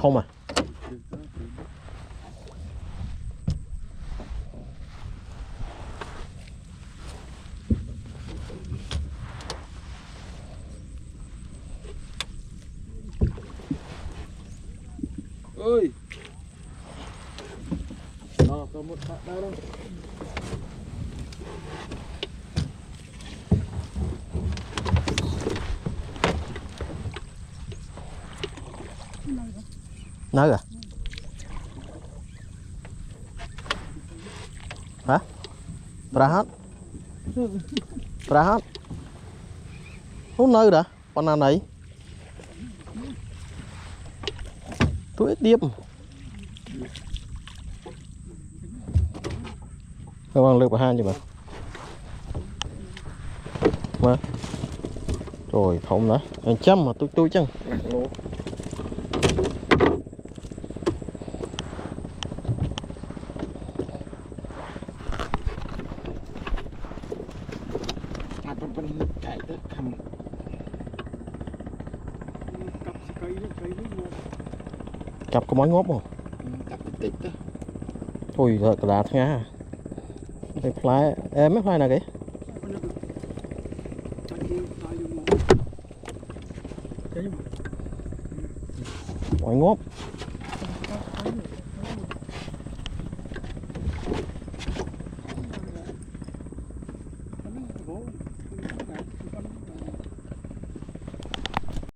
thông à. Ơi. Đó, có một bạn đâu đâu. Nơi à? Hả? Prahat. Prahat. Không nơi đã. Con nào này? Tôi điệp. Không ăn được bà han chứ mà. Mà. Rồi thông đó. Anh chăm mà tôi chăng. Chạy tới khăm. Cặp có mối ngốp không? Cặp tích đó. Ui giời cả đá ngá. Cái fly em mấy fly nào kìa? Mối ngốp.